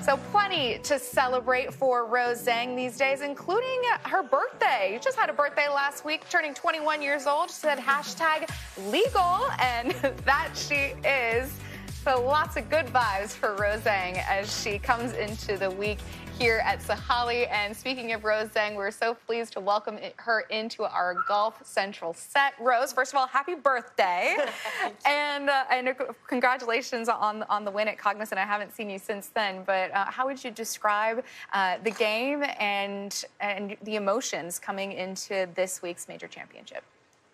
So plenty to celebrate for Rose Zhang these days, including her birthday. She just had a birthday last week, turning 21 years old. She said hashtag legal, and that she is. So lots of good vibes for Rose Zhang as she comes into the week here at Sahalee. And speaking of Rose Zhang, we're so pleased to welcome her into our Golf Central set. Rose, first of all, happy birthday. and congratulations on the win at Cognizant. I haven't seen you since then, but how would you describe the game and the emotions coming into this week's major championship?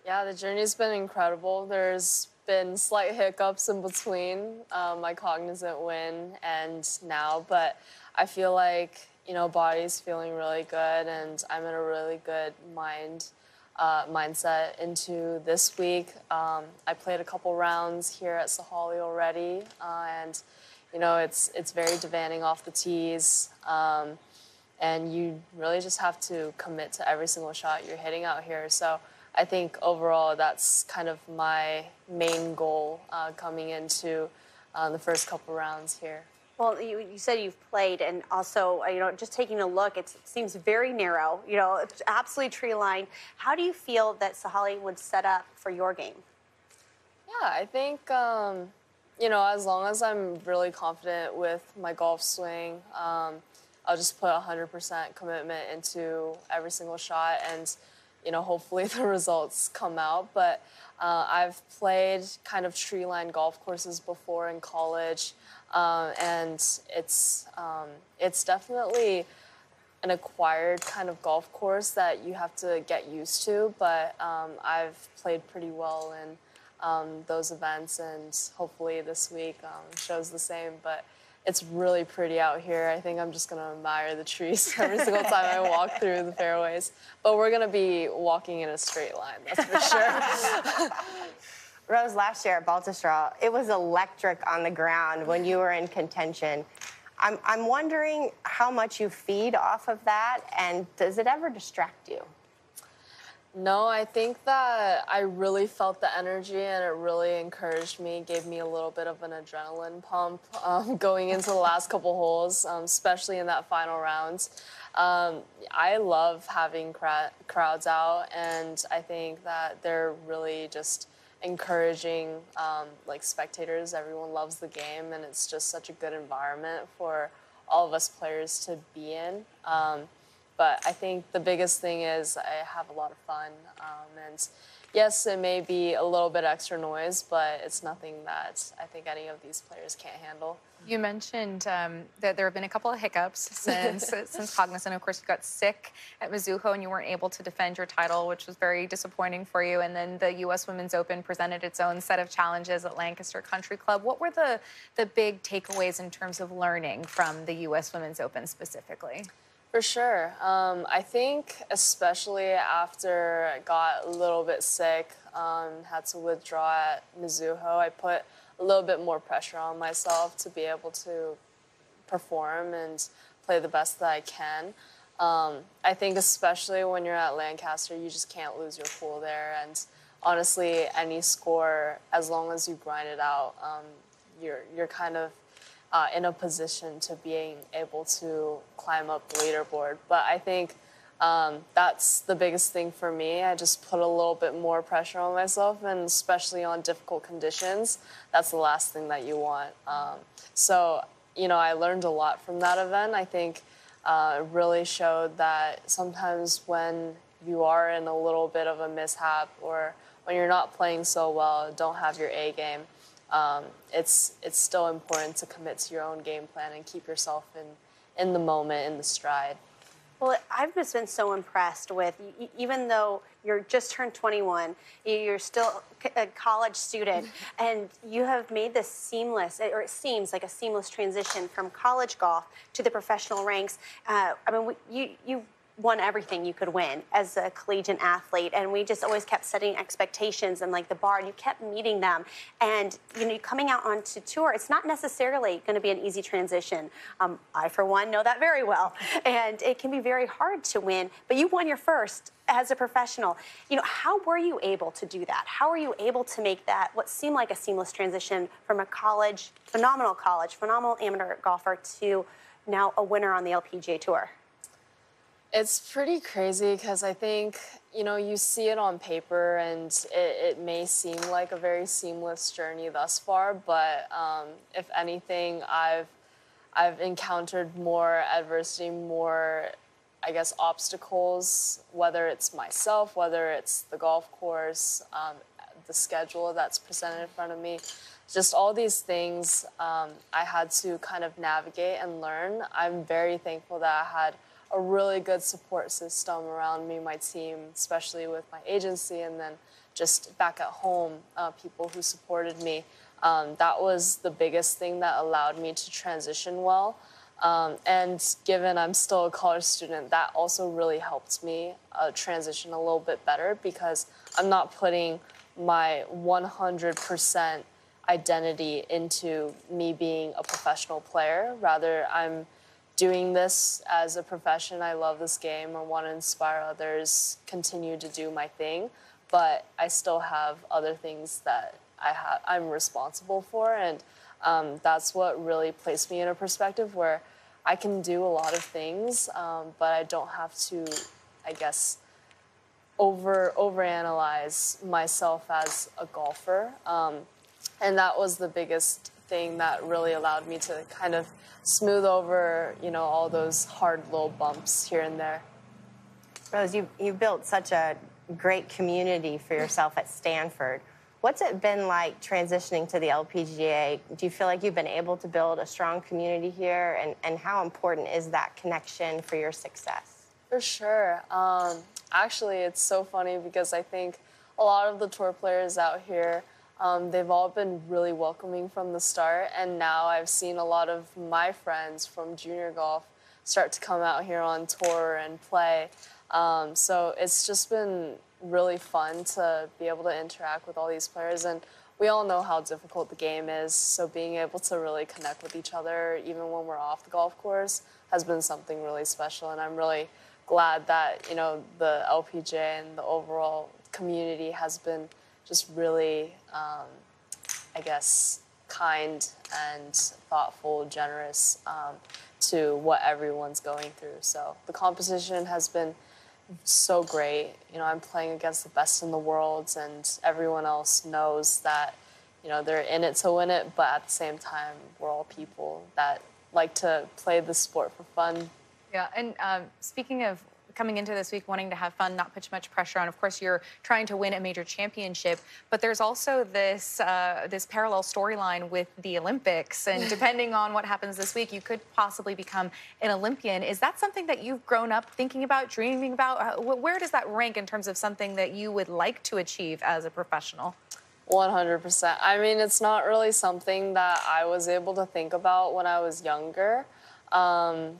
Yeah, the journey's been incredible. There's been slight hiccups in between my Cognizant win and now, but I feel like, you know, body's feeling really good and I'm in a really good mindset into this week. I played a couple rounds here at Sahalee already, and, you know, it's very demanding off the tees, and you really just have to commit to every single shot you're hitting out here. So I think overall that's kind of my main goal coming into the first couple rounds here. Well, you said you've played, and also, you know, just taking a look, it seems very narrow, you know, it's absolutely tree line. How do you feel that Sahalee would set up for your game? Yeah, I think, you know, as long as I'm really confident with my golf swing, I'll just put 100% commitment into every single shot, and you know, hopefully the results come out. But I've played kind of tree-line golf courses before in college, and it's definitely an acquired kind of golf course that you have to get used to. But I've played pretty well in those events, and hopefully this week shows the same. But it's really pretty out here. I think I'm just going to admire the trees every single time I walk through the fairways. But we're going to be walking in a straight line, that's for sure. Rose, last year at Baltusrol, it was electric on the ground when you were in contention. I'm wondering how much you feed off of that, and does it ever distract you? No, I think that I really felt the energy, and it really encouraged me, gave me a little bit of an adrenaline pump going into the last couple holes, especially in that final round. I love having crowds out, and I think that they're really just encouraging like spectators. Everyone loves the game, and it's just such a good environment for all of us players to be in. But I think the biggest thing is I have a lot of fun. And yes, it may be a little bit extra noise, but it's nothing that I think any of these players can't handle. You mentioned that there have been a couple of hiccups since Cognizant. Of course, you got sick at Mizuho and you weren't able to defend your title, which was very disappointing for you. And then the U.S. Women's Open presented its own set of challenges at Lancaster Country Club. What were the big takeaways in terms of learning from the U.S. Women's Open specifically? For sure. I think especially after I got a little bit sick, had to withdraw at Mizuho, I put a little bit more pressure on myself to be able to perform and play the best that I can. I think especially when you're at Lancaster, you just can't lose your cool there. And honestly, any score, as long as you grind it out, you're kind of in a position to being able to climb up the leaderboard. But I think that's the biggest thing for me. I just put a little bit more pressure on myself, and especially on difficult conditions, that's the last thing that you want. So, you know, I learned a lot from that event. I think it really showed that sometimes when you are in a little bit of a mishap, or when you're not playing so well, don't have your A game, it's still important to commit to your own game plan and keep yourself in the moment, in the stride. Well, I've just been so impressed with, even though you're just turned 21, you're still a college student, and you have made this seamless, or it seems like a seamless transition from college golf to the professional ranks. I mean, you won everything you could win as a collegiate athlete, and we just always kept setting expectations and like the bar, and you kept meeting them. And you know, coming out onto tour, it's not necessarily going to be an easy transition. I, for one, know that very well, and it can be very hard to win. But you won your first as a professional. You know, how were you able to do that? How were you able to make that what seemed like a seamless transition from a phenomenal amateur golfer to now a winner on the LPGA Tour? It's pretty crazy because I think, you know, you see it on paper and it may seem like a very seamless journey thus far, but if anything, I've encountered more adversity, more, I guess, obstacles, whether it's myself, whether it's the golf course, the schedule that's presented in front of me. Just all these things I had to kind of navigate and learn. I'm very thankful that I had a really good support system around me, my team, especially with my agency, and then just back at home, people who supported me. That was the biggest thing that allowed me to transition well. And given I'm still a college student, that also really helped me transition a little bit better because I'm not putting my 100% identity into me being a professional player. Rather, I'm doing this as a profession. I love this game. I want to inspire others, continue to do my thing, but I still have other things that I'm responsible for, and that's what really placed me in a perspective where I can do a lot of things, but I don't have to, I guess, overanalyze myself as a golfer, and that was the biggest thing that really allowed me to kind of smooth over, you know, all those hard little bumps here and there. Rose, you built such a great community for yourself at Stanford. What's it been like transitioning to the LPGA? Do you feel like you've been able to build a strong community here? And how important is that connection for your success? For sure. Actually, it's so funny because I think a lot of the tour players out here, they've all been really welcoming from the start, and now I've seen a lot of my friends from junior golf start to come out here on tour and play. So it's just been really fun to be able to interact with all these players, and we all know how difficult the game is, so being able to really connect with each other, even when we're off the golf course, has been something really special, and I'm really glad that, you know, the LPGA and the overall community has been just really, I guess, kind and thoughtful, generous to what everyone's going through. So the competition has been so great. You know, I'm playing against the best in the world, and everyone else knows that, you know, they're in it to win it, but at the same time, we're all people that like to play the sport for fun. Yeah, and speaking of coming into this week wanting to have fun, not put much pressure on. Of course, you're trying to win a major championship, but there's also this this parallel storyline with the Olympics. And depending on what happens this week, you could possibly become an Olympian. Is that something that you've grown up thinking about, dreaming about? Where does that rank in terms of something that you would like to achieve as a professional? 100%. I mean, it's not really something that I was able to think about when I was younger.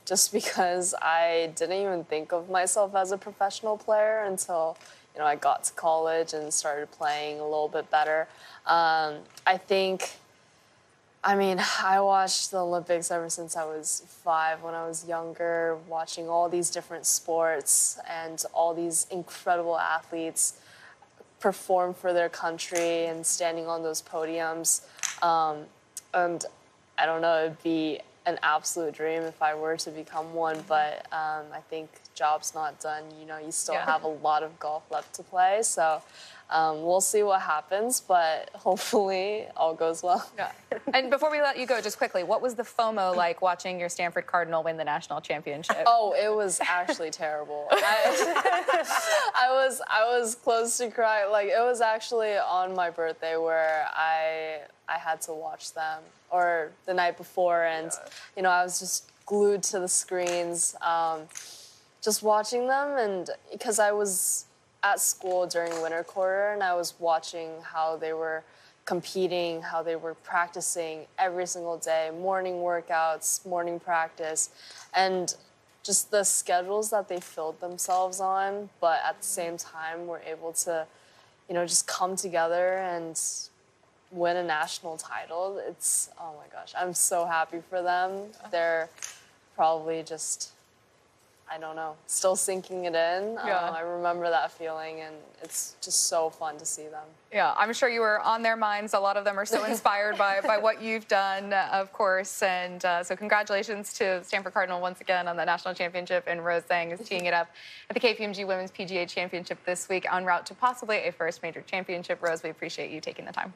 Just because I didn't even think of myself as a professional player until, you know, I got to college and started playing a little bit better. I think, I mean, I watched the Olympics ever since I was 5 when I was younger, watching all these different sports and all these incredible athletes perform for their country and standing on those podiums. And I don't know, it'd be an absolute dream if I were to become one, but I think job's not done. You know, you still have a lot of golf left to play, so we'll see what happens, but hopefully all goes well. Yeah. And before we let you go, just quickly, what was the FOMO like watching your Stanford Cardinal win the national championship? Oh, it was actually terrible. I was close to crying. Like, it was actually on my birthday where I had to watch them, or the night before, and you know, I was just glued to the screens, just watching them, and because I was at school during winter quarter and I was watching how they were competing, how they were practicing every single day, morning workouts, morning practice, and just the schedules that they filled themselves on, but at the same time were able to, you know, just come together and win a national title. It's, oh my gosh, I'm so happy for them. They're probably just, I don't know, still sinking it in. Yeah. I remember that feeling, and it's just so fun to see them. Yeah, I'm sure you were on their minds. A lot of them are so inspired by what you've done, of course. And so congratulations to Stanford Cardinal once again on the national championship. And Rose Zhang is teeing it up at the KPMG Women's PGA Championship this week, en route to possibly a first major championship. Rose, we appreciate you taking the time.